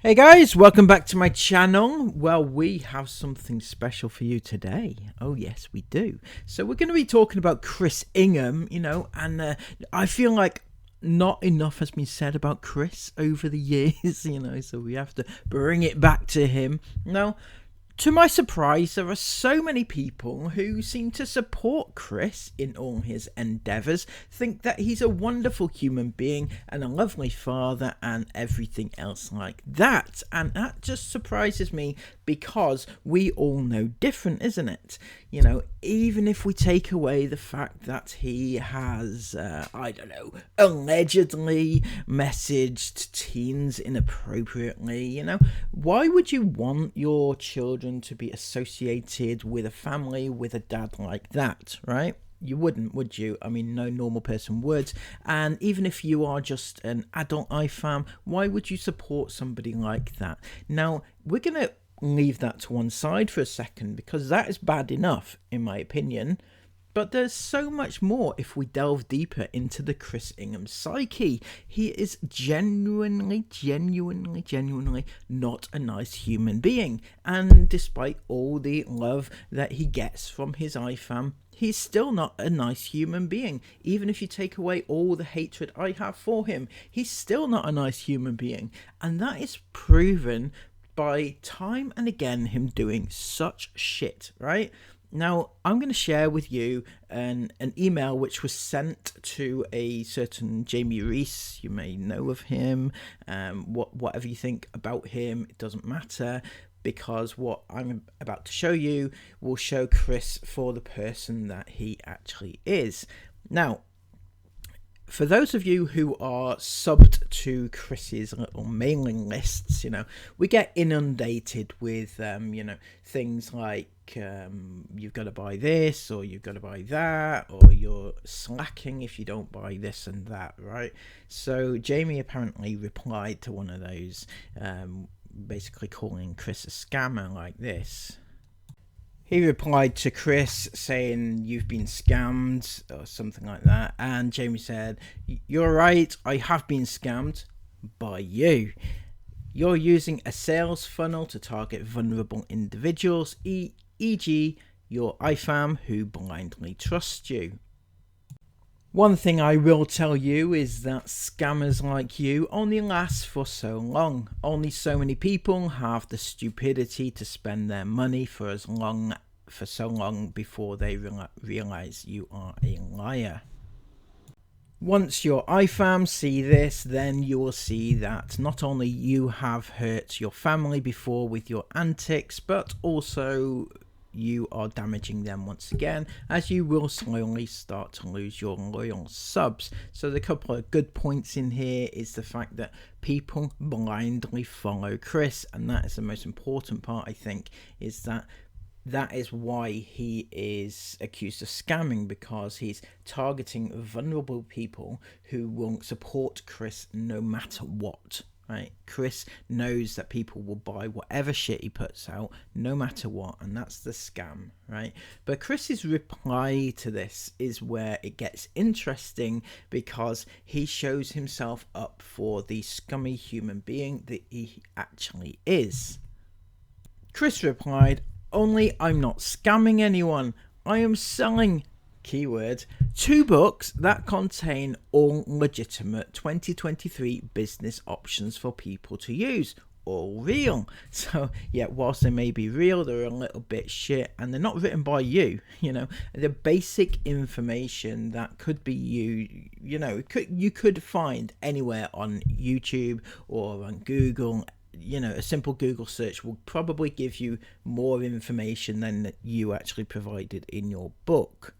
Hey guys, welcome back to my channel. Well, we have something special for you today. Oh yes, we do. So we're going to be talking about Chris Ingham, and I feel like not enough has been said about Chris over the years, so we have to bring it back to him. Now, to my surprise, there are so many people who seem to support Chris in all his endeavours, think that he's a wonderful human being and a lovely father and everything else like that. And that just surprises me because we all know different, isn't it? Even if we take away the fact that he has, allegedly messaged teens inappropriately, why would you want your children to be associated with a family with a dad like that, right? You wouldn't, would you? I mean, no normal person would. And even if you are just an adult IFAM, why would you support somebody like that? Now, we're going to leave that to one side for a second because that is bad enough, in my opinion. But there's so much more if we delve deeper into the Chris Ingham psyche. He is genuinely not a nice human being. And despite all the love that he gets from his IFAM, he's still not a nice human being. Even if you take away all the hatred I have for him, he's still not a nice human being. And that is proven by time and again him doing such shit, right? Now, I'm going to share with you an email which was sent to a certain Jamie Reese. You may know of him. Whatever you think about him, it doesn't matter, because what I'm about to show you will show Chris for the person that he actually is. Now, for those of you who are subbed to Chris's little mailing lists, we get inundated with, things like you've got to buy this or you've got to buy that, or you're slacking if you don't buy this and that, right? So Jamie apparently replied to one of those, basically calling Chris a scammer like this. He replied to Chris saying, "You've been scammed," or something like that. And Jamie said, "You're right, I have been scammed by you. You're using a sales funnel to target vulnerable individuals, e.g. your IFAM who blindly trust you. One thing I will tell you is that scammers like you only last for so long. Only so many people have the stupidity to spend their money for so long before they realize you are a liar. Once your IFAM see this, then you will see that not only you have hurt your family before with your antics, but also you are damaging them once again, as you will slowly start to lose your loyal subs. So the couple of good points in here is the fact that people blindly follow Chris, and that is the most important part, I think, is that is why he is accused of scamming, because he's targeting vulnerable people who will support Chris no matter what. Right, Chris knows that people will buy whatever shit he puts out no matter what, and that's the scam, right? But Chris's reply to this is where it gets interesting, because he shows himself up for the scummy human being that he actually is. Chris replied, "Only I'm not scamming anyone. I am selling," keyword, 2 books that contain all legitimate 2023 business options for people to use. All real. So yeah, whilst they may be real, they're a little bit shit, and they're not written by you. The basic information that could be you could find anywhere on YouTube or on Google. A simple Google search will probably give you more information than you actually provided in your book.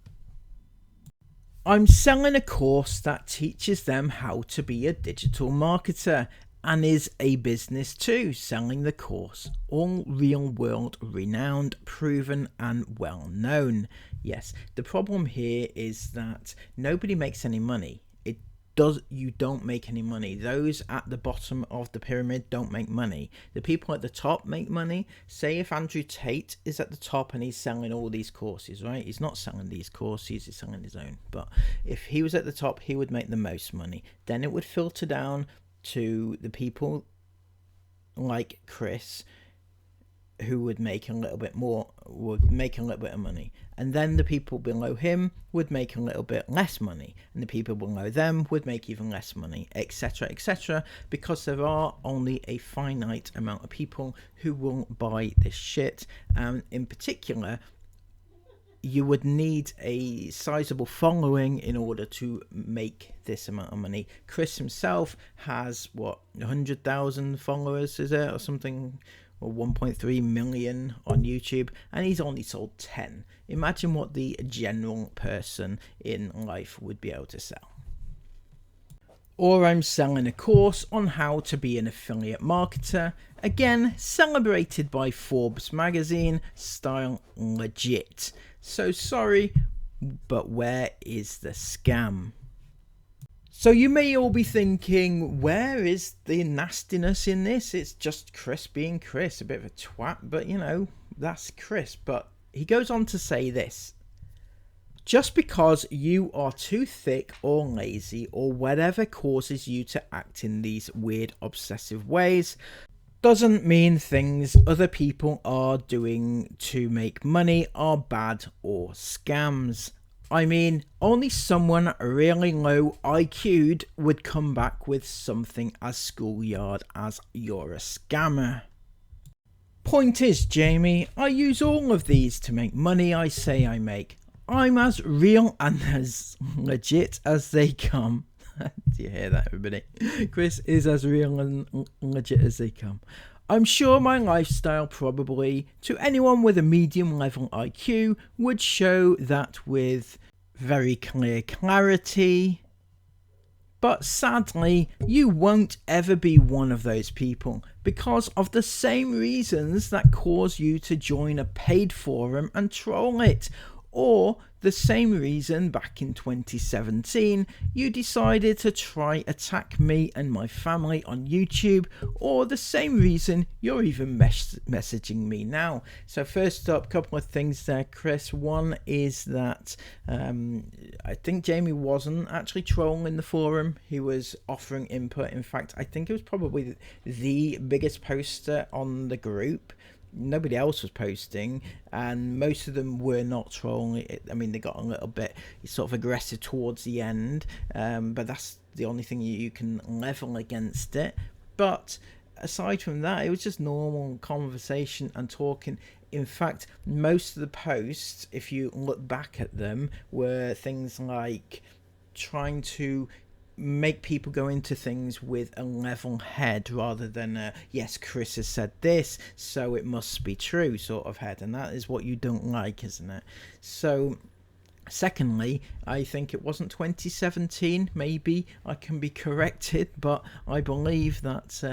I'm selling a course that teaches them how to be a digital marketer, and is a business too, selling the course. All real world, renowned, proven and well known. Yes, the problem here is that nobody makes any money. You don't make any money. Those at the bottom of the pyramid don't make money. The people at the top make money. Say if Andrew Tate is at the top and he's selling all these courses, right? He's not selling these courses, he's selling his own. But if he was at the top, he would make the most money. Then it would filter down to the people like Chris, who would make a little bit more, would make a little bit of money, and then the people below him would make a little bit less money, and the people below them would make even less money, etc., etc., because there are only a finite amount of people who will buy this shit. And in particular, you would need a sizable following in order to make this amount of money. Chris himself has, what, 100,000 followers, is it, or something, or 1.3 million on YouTube, and he's only sold 10. Imagine what the general person in life would be able to sell. Or I'm selling a course on how to be an affiliate marketer, again celebrated by Forbes magazine, style legit. So sorry, but where is the scam? So you may all be thinking, where is the nastiness in this? It's just Chris being Chris, a bit of a twat, but you know, that's Chris. But he goes on to say this: just because you are too thick or lazy or whatever causes you to act in these weird obsessive ways doesn't mean things other people are doing to make money are bad or scams. I mean, only someone really low IQ'd would come back with something as schoolyard as "you're a scammer." Point is, Jamie, I use all of these to make money I say I make. I'm as real and as legit as they come. Do you hear that, everybody? Chris is as real and legit as they come. I'm sure my lifestyle probably, to anyone with a medium level IQ, would show that with very clear clarity. But sadly, you won't ever be one of those people because of the same reasons that cause you to join a paid forum and troll it. Or the same reason back in 2017 you decided to try attack me and my family on YouTube, or the same reason you're even messaging me now. So first up, a couple of things there, Chris. One is that I think Jamie wasn't actually trolling the forum. He was offering input. In fact, I think it was probably the biggest poster on the group. Nobody else was posting, and most of them were not trolling. I mean, they got a little bit sort of aggressive towards the end, but that's the only thing you can level against it. But aside from that, it was just normal conversation and talking. In fact, most of the posts, if you look back at them, were things like trying to make people go into things with a level head rather than yes, Chris has said this, so it must be true sort of head, and that is what you don't like, isn't it? So secondly, I think it wasn't 2017, maybe I can be corrected, but I believe that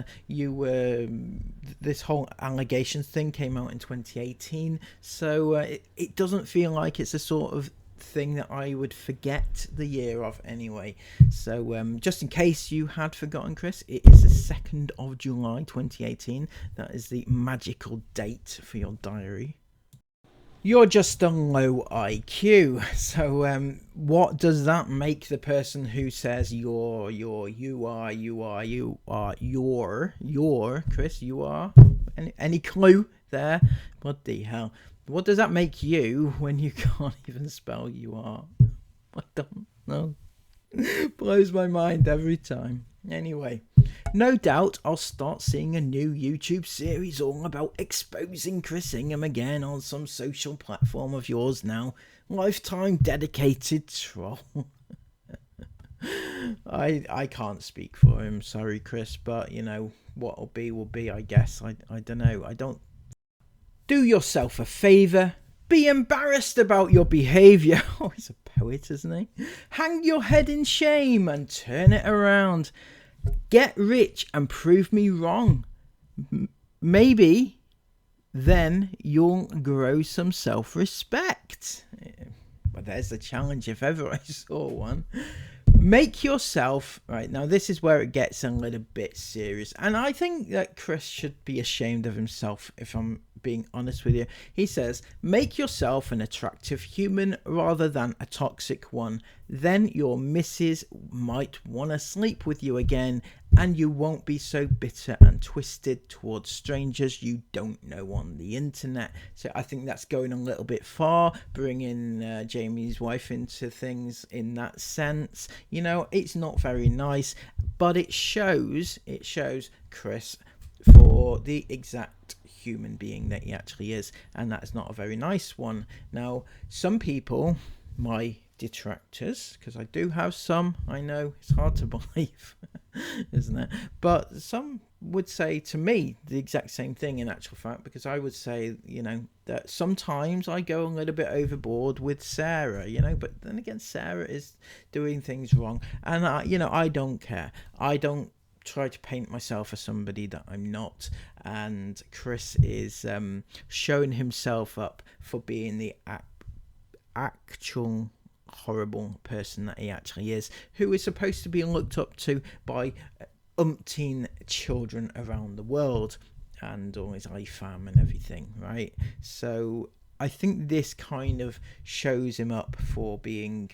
this whole allegations thing came out in 2018, so it doesn't feel like it's a sort of thing that I would forget the year of anyway. So just in case you had forgotten, Chris, it is the 2nd of July 2018. That is the magical date for your diary. You're just a low IQ. So what does that make the person who says you're Chris, you are? Any clue there? What the hell? What does that make you when you can't even spell you are? I don't know. Blows my mind every time. Anyway, no doubt I'll start seeing a new YouTube series all about exposing Chris Ingham again on some social platform of yours now. Lifetime dedicated troll. I can't speak for him, sorry Chris, but you know, what'll be will be, I guess. I don't know. I don't. Do yourself a favour. Be embarrassed about your behaviour. Oh, he's a poet, isn't he? Hang your head in shame and turn it around. Get rich and prove me wrong. Maybe then you'll grow some self-respect. Well, there's the challenge if ever I saw one. Make yourself, right, now this is where it gets a little bit serious, and I think that Chris should be ashamed of himself, if I'm being honest with you. He says, make yourself an attractive human rather than a toxic one. Then your missus might want to sleep with you again, and you won't be so bitter and twisted towards strangers you don't know on the internet. So I think that's going a little bit far, bringing Jamie's wife into things in that sense. You know, it's not very nice, but it shows Chris for the exact human being that he actually is, and that's not a very nice one. Now, some people, my detractors, because I do have some, I know it's hard to believe, isn't it? But some would say to me the exact same thing in actual fact, because I would say, you know, that sometimes I go a little bit overboard with Sarah, you know, but then again, Sarah is doing things wrong, and I don't care. I don't try to paint myself as somebody that I'm not, and Chris is showing himself up for being the actual horrible person that he actually is, who is supposed to be looked up to by umpteen children around the world and all his IFAM and everything, right? So I think this kind of shows him up for being,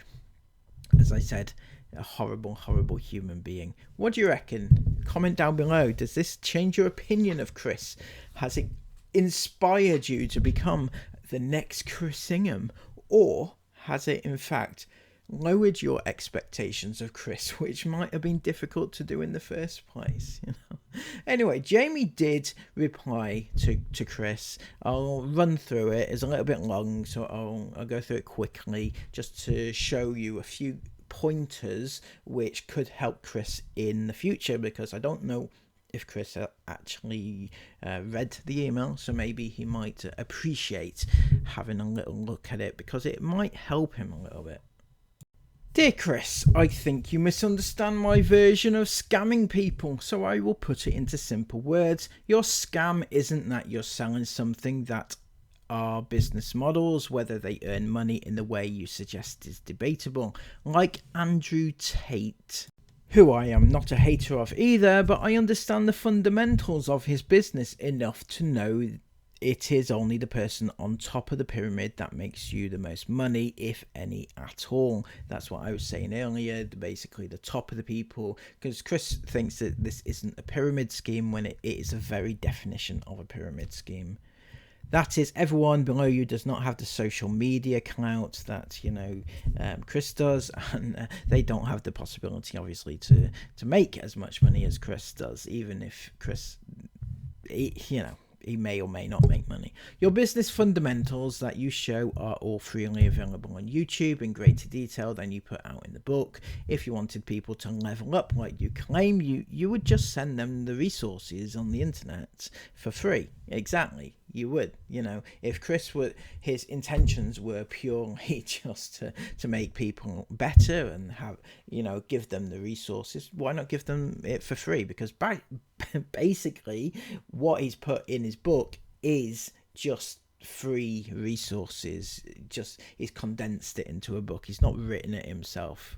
as I said, a horrible human being. What do you reckon? Comment down below. Does this change your opinion of Chris? Has it inspired you to become the next Chris Ingham, or has it in fact lowered your expectations of Chris, which might have been difficult to do in the first place, you know? Anyway, Jamie did reply to Chris. I'll run through it. It's a little bit long, so I'll go through it quickly just to show you a few pointers which could help Chris in the future, because I don't know if Chris actually read the email, so maybe he might appreciate having a little look at it, because it might help him a little bit. Dear Chris, I think you misunderstand my version of scamming people, so I will put it into simple words. Your scam isn't that you're selling something that are business models. Whether they earn money in the way you suggest is debatable. Like Andrew Tate, who I am not a hater of either, but I understand the fundamentals of his business enough to know it is only the person on top of the pyramid that makes you the most money, if any at all. That's what I was saying earlier, basically the top of the people, because Chris thinks that this isn't a pyramid scheme when it is a very definition of a pyramid scheme. That is, everyone below you does not have the social media clout that, you know, Chris does, and they don't have the possibility, obviously, to make as much money as Chris does, even if Chris, he may or may not make money. Your business fundamentals that you show are all freely available on YouTube in greater detail than you put out in the book. If you wanted people to level up like you claim, you would just send them the resources on the internet for free. Exactly. You would, you know, if Chris were, his intentions were purely just to make people better and have, you know, give them the resources, why not give them it for free? Because basically what he's put in his book is just free resources. Just, he's condensed it into a book. He's not written it himself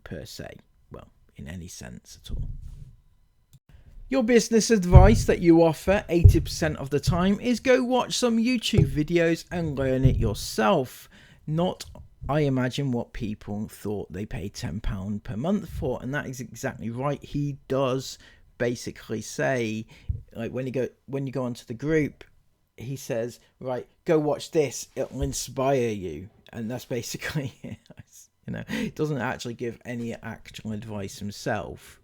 per se, well, in any sense at all. Your business advice that you offer 80% of the time is go watch some YouTube videos and learn it yourself. Not, I imagine, what people thought they paid £10 per month for. And that is exactly right. He does basically say, like, when you go onto the group, he says, right, go watch this, it'll inspire you. And that's basically it. You know, he doesn't actually give any actual advice himself.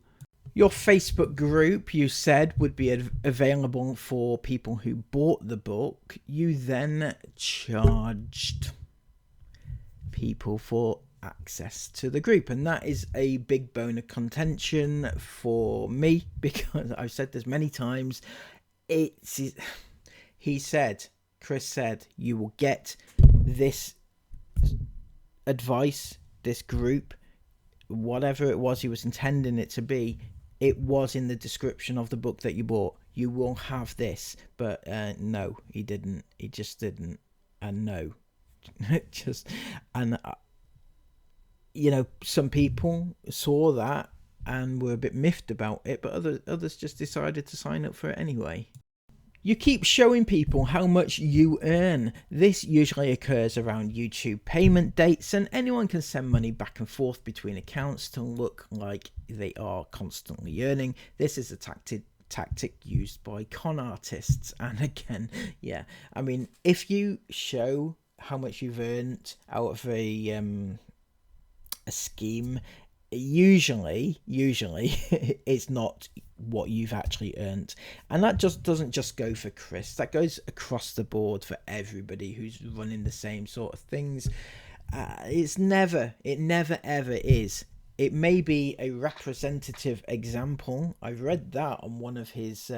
Your Facebook group, you said, would be available for people who bought the book. You then charged people for access to the group, and that is a big bone of contention for me, because I've said this many times. Chris said, you will get this advice, this group, whatever it was he was intending it to be. It was in the description of the book that you bought. You will have this. But no, he didn't. He just didn't. And no. You know, some people saw that and were a bit miffed about it, but others just decided to sign up for it anyway. You keep showing people how much you earn. This usually occurs around YouTube payment dates, and anyone can send money back and forth between accounts to look like they are constantly earning. This is a tactic used by con artists. And again, yeah, I mean, if you show how much you've earned out of a scheme, usually it's not what you've actually earned. And that just doesn't just go for Chris, that goes across the board for everybody who's running the same sort of things. It never ever is. It may be a representative example. I've read that on one of his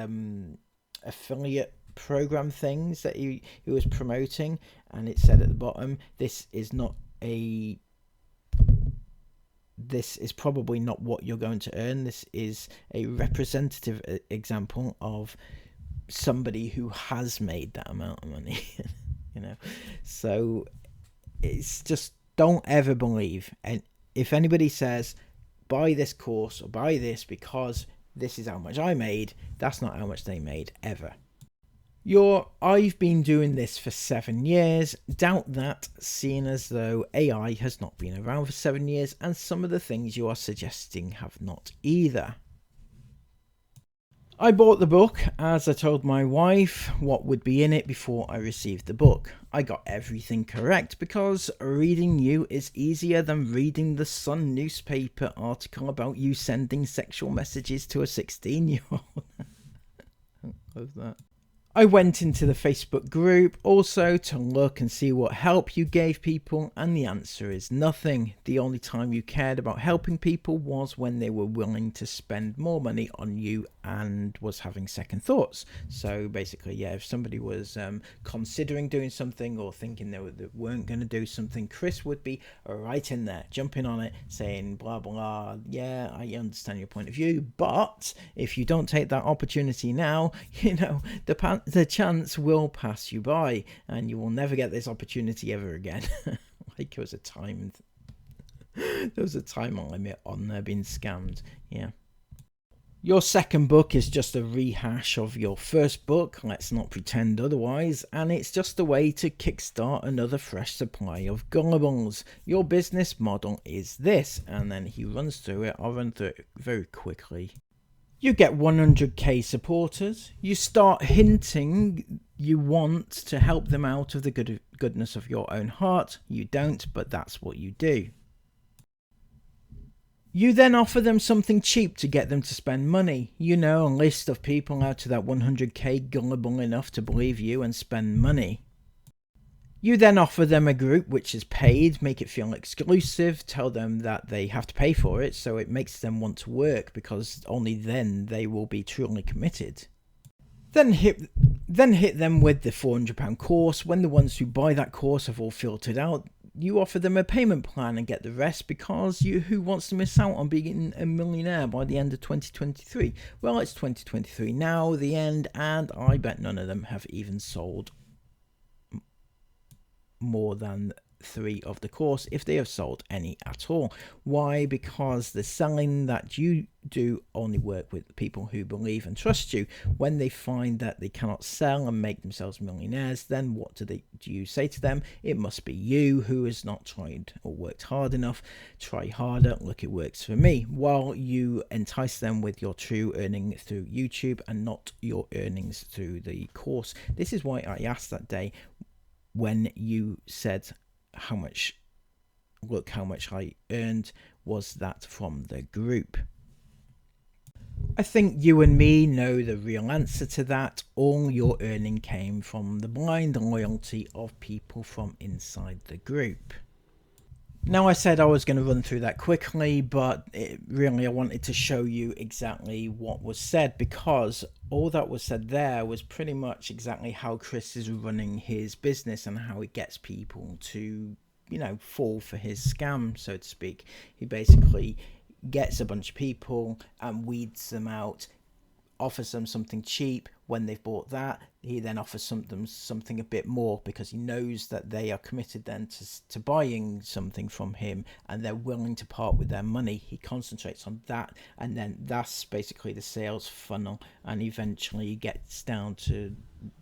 affiliate program things that he was promoting, and it said at the bottom, this is probably not what you're going to earn. This is a representative example of somebody who has made that amount of money. So it's just, don't ever believe. And if anybody says buy this course or buy this because this is how much I made, that's not how much they made ever. I've been doing this for 7 years. Doubt that, seeing as though AI has not been around for 7 years, and some of the things you are suggesting have not either. I bought the book as I told my wife what would be in it before I received the book. I got everything correct because reading you is easier than reading the Sun newspaper article about you sending sexual messages to a 16-year-old. Love that. I went into the Facebook group also to look and see what help you gave people, and the answer is nothing. The only time you cared about helping people was when they were willing to spend more money on you and was having second thoughts. So basically, yeah, if somebody was considering doing something or thinking they weren't going to do something, Chris would be right in there, jumping on it, saying blah blah, yeah, I understand your point of view, but if you don't take that opportunity now, the chance will pass you by and you will never get this opportunity ever again. Like there was a time limit on being scammed. Yeah. Your second book is just a rehash of your first book, let's not pretend otherwise, and it's just a way to kickstart another fresh supply of gullibles. Your business model is this, and then he runs through it. I'll run through it very quickly. You get 100k supporters. You start hinting you want to help them out of the goodness of your own heart. You don't, but that's what you do. You then offer them something cheap to get them to spend money. A list of people out of that 100k gullible enough to believe you and spend money. You then offer them a group which is paid, make it feel exclusive, tell them that they have to pay for it, so it makes them want to work because only then they will be truly committed. Then hit them with the £400 course. When the ones who buy that course have all filtered out, you offer them a payment plan and get the rest, because who wants to miss out on being a millionaire by the end of 2023? Well, it's 2023 now, the end, and I bet none of them have even sold more than 3 of the course, if they have sold any at all. Why? Because the selling that you do only work with people who believe and trust you. When they find that they cannot sell and make themselves millionaires, then what do you say to them? It must be you who has not tried or worked hard enough. Try harder. Look, it works for me. While you entice them with your true earning through YouTube and not your earnings through the course. This is why I asked that day when you said how much I earned, was that from the group. I think you and me know the real answer to that. All your earning came from the blind loyalty of people from inside the group. Now, I said I was going to run through that quickly, but really I wanted to show you exactly what was said, because all that was said there was pretty much exactly how Chris is running his business and how he gets people to, fall for his scam, so to speak. He basically gets a bunch of people and weeds them out, offers them something cheap. When they've bought that, he then offers them something a bit more, because he knows that they are committed then to buying something from him and they're willing to part with their money. He concentrates on that, and then that's basically the sales funnel, and eventually gets down to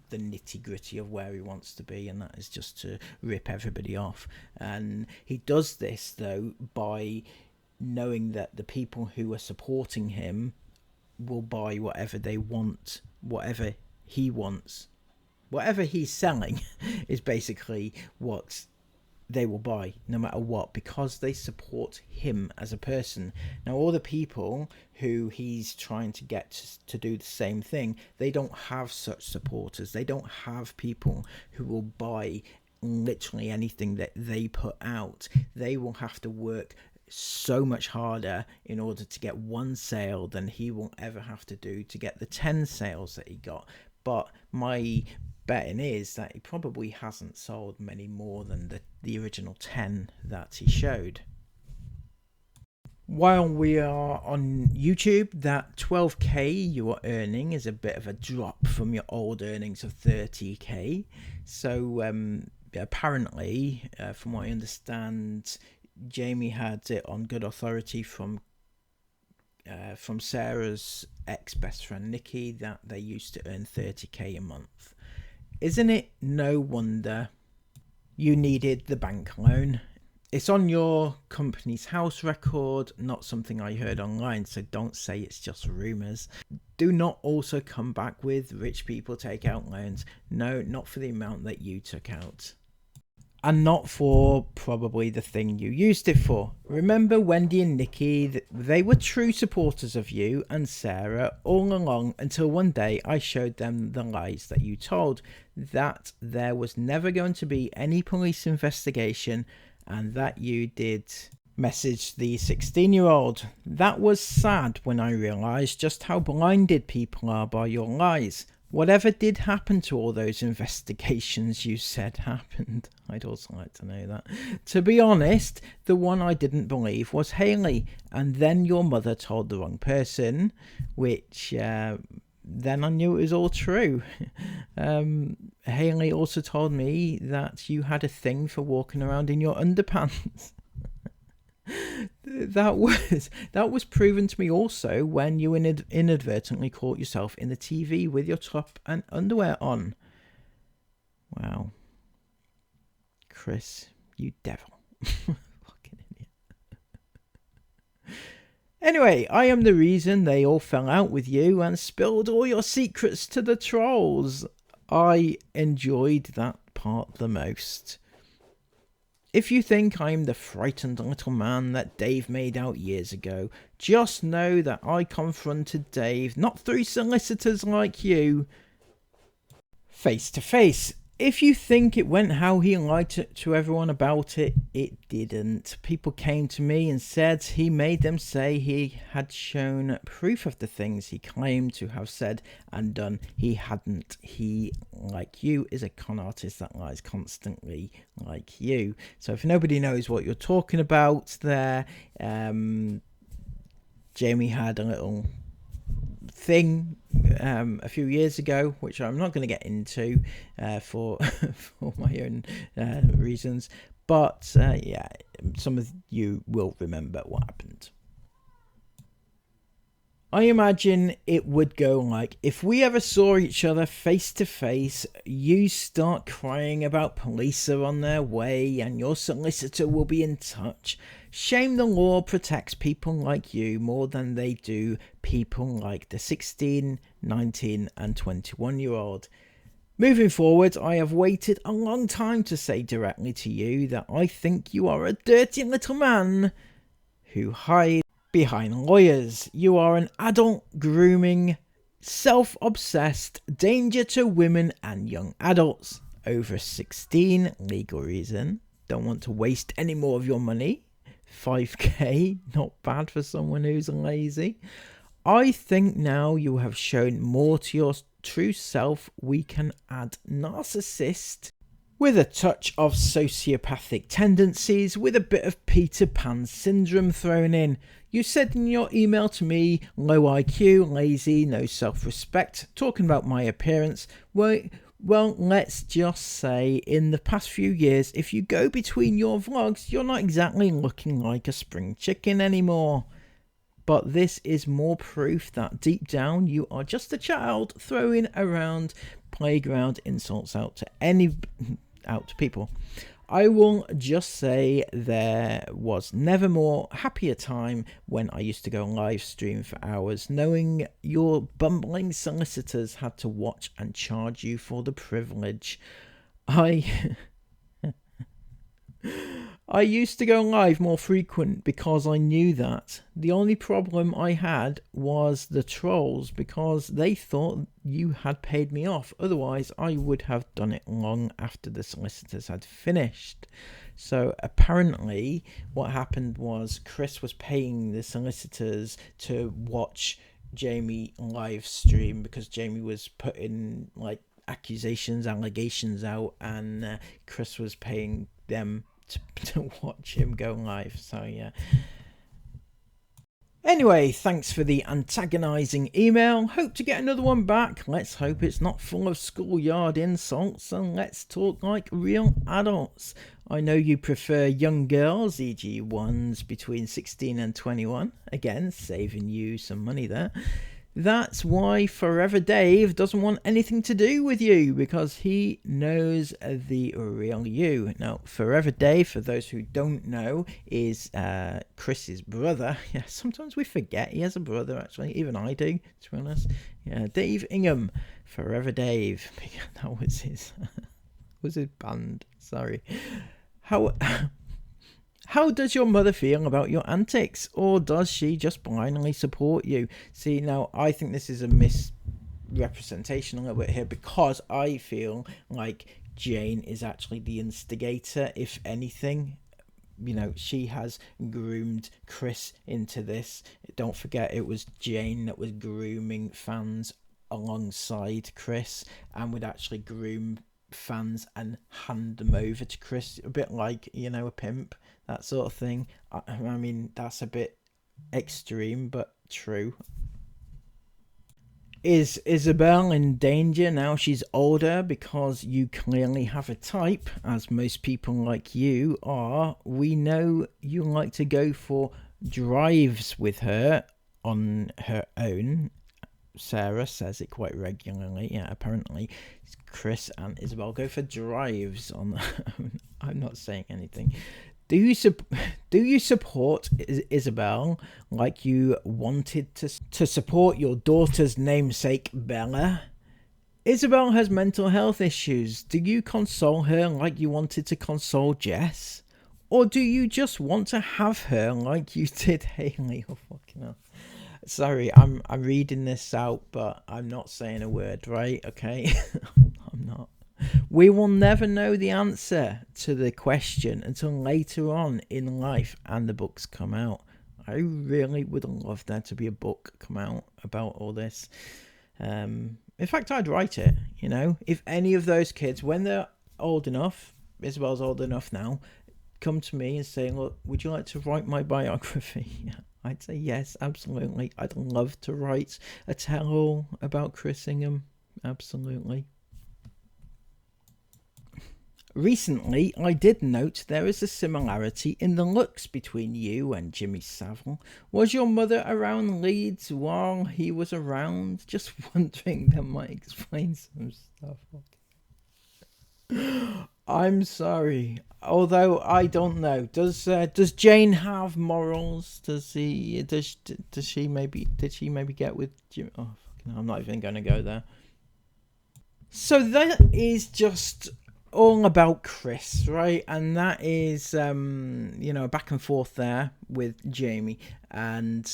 the nitty gritty of where he wants to be, and that is just to rip everybody off. And he does this though by knowing that the people who are supporting him will buy whatever they want, whatever he wants, whatever he's selling is basically what they will buy, no matter what, because they support him as a person. Now, all the people who he's trying to get to do the same thing, they don't have such supporters. They don't have people who will buy literally anything that they put out. They will have to work so much harder in order to get one sale than he will ever have to do to get the 10 sales that he got. But my betting is that he probably hasn't sold many more than the original 10 that he showed. While we are on YouTube, that 12k you are earning is a bit of a drop from your old earnings of 30k. So apparently, from what I understand, Jamie had it on good authority from Sarah's ex-best friend Nikki that they used to earn 30k a month. Isn't it no wonder you needed the bank loan? It's on your company's house record, not something I heard online, so don't say it's just rumours. Do not also come back with rich people take out loans. No, not for the amount that you took out. And not for probably the thing you used it for. Remember Wendy and Nikki, they were true supporters of you and Sarah all along until one day I showed them the lies that you told, that there was never going to be any police investigation and that you did message the 16-year-old. That was sad when I realised just how blinded people are by your lies. Whatever did happen to all those investigations you said happened? I'd also like to know that. To be honest, the one I didn't believe was Hayley, and then your mother told the wrong person, which then I knew it was all true. Hayley also told me that you had a thing for walking around in your underpants. That was proven to me also when you inadvertently caught yourself in the TV with your top and underwear on. Wow. Chris, you devil. Fucking idiot. Anyway, I am the reason they all fell out with you and spilled all your secrets to the trolls. I enjoyed that part the most. If you think I'm the frightened little man that Dave made out years ago, just know that I confronted Dave, not through solicitors like you, face to face. If you think it went how he lied to everyone about it, it didn't. People came to me and said he made them say he had shown proof of the things he claimed to have said and done. He hadn't. He, like you, is a con artist that lies constantly, like you. So if nobody knows what you're talking about there, Jamie had a little thing a few years ago, which I'm not going to get into for my own reasons, but yeah, some of you will remember what happened. I imagine it would go like, if we ever saw each other face to face, you start crying about police are on their way and your solicitor will be in touch. Shame the law protects people like you more than they do people like the 16, 19 and 21-year-old. Moving forward, I have waited a long time to say directly to you that I think you are a dirty little man who hides behind lawyers. You are an adult grooming, self-obsessed danger to women and young adults. Over 16, legal reason. Don't want to waste any more of your money. 5k, not bad for someone who's lazy. I think now you have shown more to your true self. We can add narcissist with a touch of sociopathic tendencies, with a bit of Peter Pan syndrome thrown in. You said in your email to me, low IQ, lazy, no self-respect, talking about my appearance. Well, let's just say in the past few years, if you go between your vlogs, you're not exactly looking like a spring chicken anymore. But this is more proof that deep down you are just a child throwing around playground insults out to people. I will just say there was never more happier time when I used to go live stream for hours, knowing your bumbling solicitors had to watch and charge you for the privilege. I used to go live more frequent because I knew that. The only problem I had was the trolls, because they thought you had paid me off. Otherwise, I would have done it long after the solicitors had finished. So apparently what happened was Chris was paying the solicitors to watch Jamie live stream because Jamie was putting like allegations out, and Chris was paying them to watch him go live. So yeah. Anyway, thanks for the antagonizing email. Hope to get another one back. Let's hope it's not full of schoolyard insults, and let's talk like real adults. I know you prefer young girls, e.g. ones between 16 and 21. Again, saving you some money there. That's why Forever Dave doesn't want anything to do with you, because he knows the real you. Now, Forever Dave, for those who don't know, is Chris's brother. Yeah, sometimes we forget he has a brother, actually. Even I do, to be honest. Yeah, Dave Ingham, Forever Dave. That was his band. Sorry. How does your mother feel about your antics, or does she just blindly support you? See, now I think this is a misrepresentation a little bit here, because I feel like Jane is actually the instigator. If anything, you know, she has groomed Chris into this. Don't forget, it was Jane that was grooming fans alongside Chris, and would actually groom fans and hand them over to Chris, a bit like, you know, a pimp, that sort of thing. I mean, that's a bit extreme, but true. Is Isabel in danger now she's older? Because you clearly have a type, as most people like you are. We know you like to go for drives with her on her own. Sarah says it quite regularly. Yeah, apparently Chris and Isabel go for drives on their own. I'm not saying anything. Do you support Isabel like you wanted to support your daughter's namesake Bella? Isabel has mental health issues. Do you console her like you wanted to console Jess? Or do you just want to have her like you did Haley? Oh, fucking hell. Sorry, I'm reading this out, but I'm not saying a word, right? Okay? I'm not. We will never know the answer to the question until later on in life and the books come out. I really would love there to be a book come out about all this. In fact, I'd write it, you know. If any of those kids, when they're old enough, Isabel's old enough now, come to me and say, look, would you like to write my biography? I'd say yes, absolutely. I'd love to write a tell-all about Chris Ingham. Absolutely. Recently, I did note there is a similarity in the looks between you and Jimmy Savile. Was your mother around Leeds while he was around? Just wondering, that might explain some stuff. I'm sorry. Although I don't know. Does Jane have morals? Did she maybe get with Jimmy? Oh, fucking hell, I'm not even going to go there. So that is just all about Chris, right? And that is, back and forth there with Jamie. And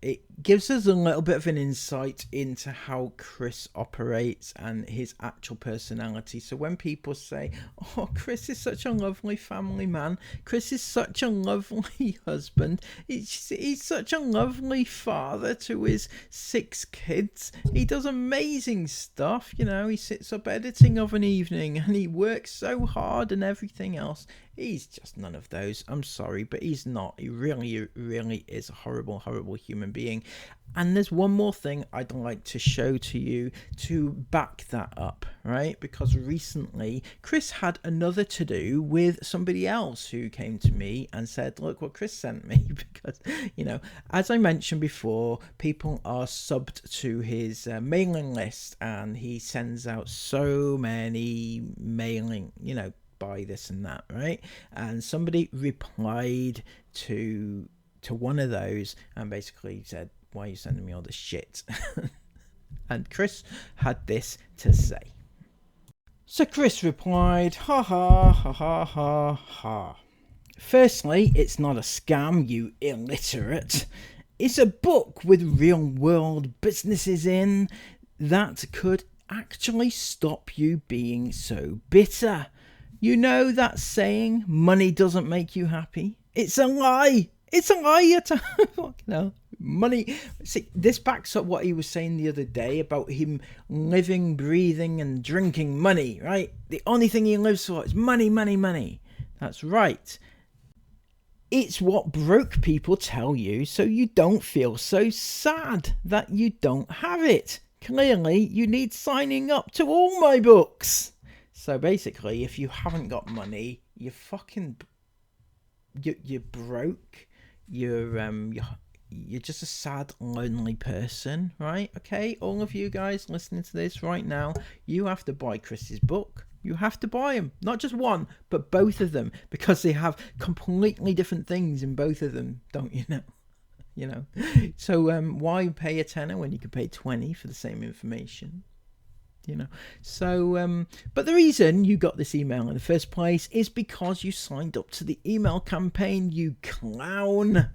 it gives us a little bit of an insight into how Chris operates and his actual personality. So when people say, oh, Chris is such a lovely family man, Chris is such a lovely husband, he's such a lovely father to his 6 kids, he does amazing stuff, you know, he sits up editing of an evening and he works so hard and everything else. He's just none of those. I'm sorry, but he's not. He really, really is a horrible, horrible human being. And there's one more thing I'd like to show to you to back that up, right? Because recently Chris had another to do with somebody else who came to me and said, look what Chris sent me. Because, as I mentioned before, people are subbed to his mailing list, and he sends out so many mailing, buy this and that, right? And somebody replied to one of those and basically said, why are you sending me all this shit? And Chris had this to say. So Chris replied, ha ha ha ha ha ha. Firstly, it's not a scam, you illiterate. It's a book with real world businesses in that could actually stop you being so bitter. You know that saying, money doesn't make you happy? It's a lie. It's a lie. Money. See, this backs up what he was saying the other day about him living, breathing and drinking money, right? The only thing he lives for is money, money, money. That's right. It's what broke people tell you so you don't feel so sad that you don't have it. Clearly, you need signing up to all my books. So basically, if you haven't got money, you're broke. You're just a sad, lonely person, right? Okay, all of you guys listening to this right now, you have to buy Chris's book. You have to buy them, not just one, but both of them, because they have completely different things in both of them, don't you know? So why pay a tenner when you could pay 20 for the same information? So but the reason you got this email in the first place is because you signed up to the email campaign, you clown.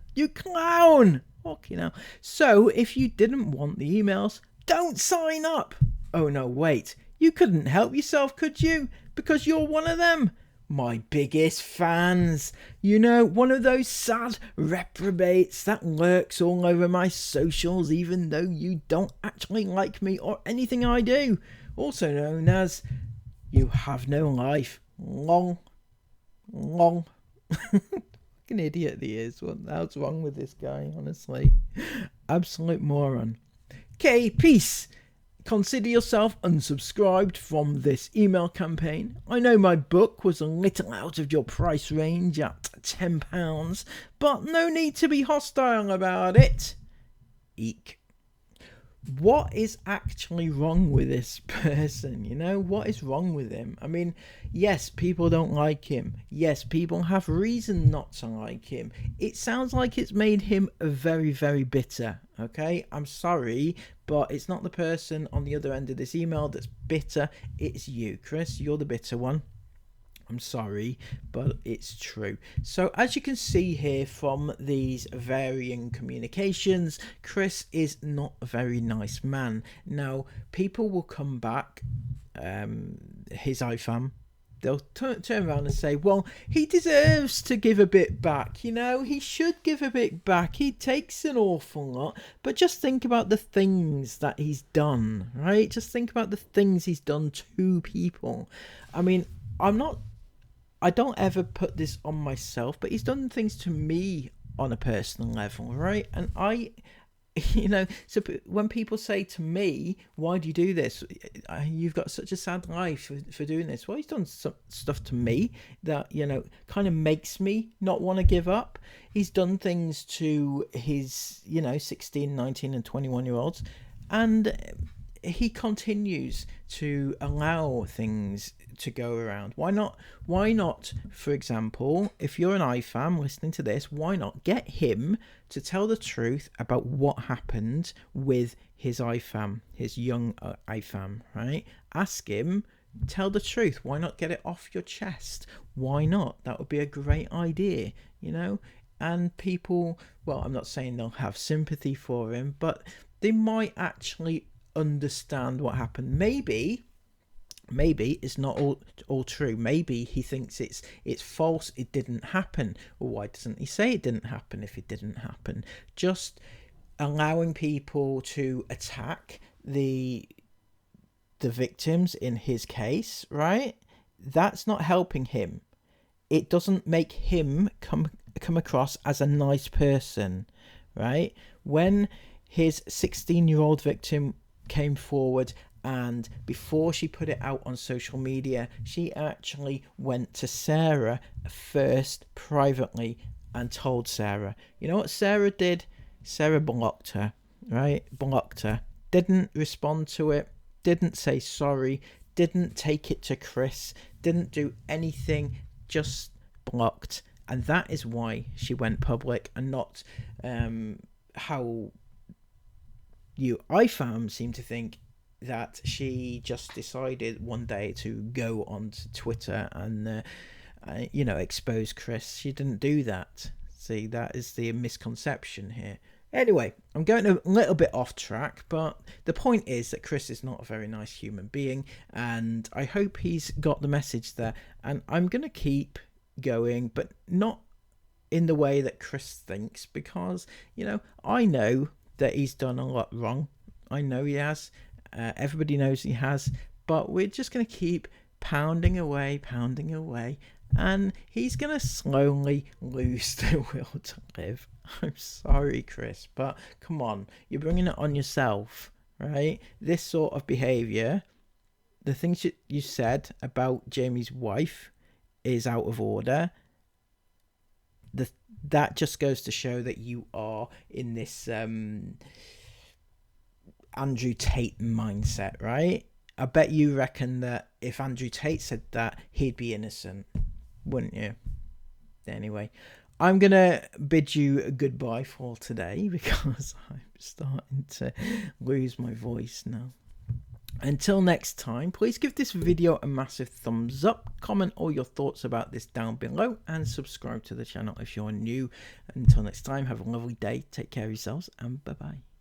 So if you didn't want the emails, don't sign up. Oh no, wait, you couldn't help yourself, could you? Because you're one of them, my biggest fans. One of those sad reprobates that lurks all over my socials even though you don't actually like me or anything I do. Also known as you have no life. Long. Fucking idiot he is. What the hell's wrong with this guy, honestly? Absolute moron. Okay, peace. Consider yourself unsubscribed from this email campaign. I know my book was a little out of your price range at £10, but no need to be hostile about it. Eek. What is actually wrong with this person? What is wrong with him? I mean, yes, people don't like him. Yes, people have reason not to like him. It sounds like it's made him very, very bitter. Okay, I'm sorry, but it's not the person on the other end of this email that's bitter. It's you, Chris. You're the bitter one. I'm sorry, but it's true. So as you can see here from these varying communications, Chris is not a very nice man. Now, people will come back, his IFAM, they'll turn around and say, well, he deserves to give a bit back. He should give a bit back. He takes an awful lot. But just think about the things that he's done, right? Just think about the things he's done to people. I mean, I don't ever put this on myself, but he's done things to me on a personal level, right? And so when people say to me, why do you do this? You've got such a sad life for doing this. Well, he's done some stuff to me that, kind of makes me not want to give up. He's done things to his, 16, 19 and 21-year-olds. And he continues to allow things to go around. Why not, for example, if you're an IFAM listening to this, why not get him to tell the truth about what happened with his IFAM, his young IFAM, right? Ask him, tell the truth. Why not get it off your chest? Why not? That would be a great idea, and people, well, I'm not saying they'll have sympathy for him, but they might actually understand what happened. Maybe it's not all true. Maybe he thinks it's false, it didn't happen. Well, why doesn't he say it didn't happen if it didn't happen? Just allowing people to attack the victims in his case, right? That's not helping him. It doesn't make him come across as a nice person, right? When his 16-year-old victim came forward And before she put it out on social media, she actually went to Sarah first privately and told Sarah. You know what Sarah did? Sarah blocked her, right? Blocked her. Didn't respond to it, didn't say sorry, didn't take it to Chris, didn't do anything, just blocked. And that is why she went public, and not how you IFAM seem to think that she just decided one day to go onto Twitter and expose Chris. She didn't do that. See, that is the misconception here. Anyway, I'm going a little bit off track, but the point is that Chris is not a very nice human being, and I hope he's got the message there. And I'm going to keep going, but not in the way that Chris thinks, because, I know that he's done a lot wrong. I know he has. Everybody knows he has, but we're just going to keep pounding away, and he's going to slowly lose the will to live. I'm sorry, Chris, but come on, you're bringing it on yourself, right? This sort of behaviour, the things you said about Jamie's wife is out of order. That just goes to show that you are in this Andrew Tate mindset, right? I bet you reckon that if Andrew Tate said that, he'd be innocent, wouldn't you? Anyway, I'm going to bid you goodbye for today because I'm starting to lose my voice now. Until next time, please give this video a massive thumbs up, comment all your thoughts about this down below, and subscribe to the channel if you're new. Until next time, have a lovely day, take care of yourselves, and bye-bye.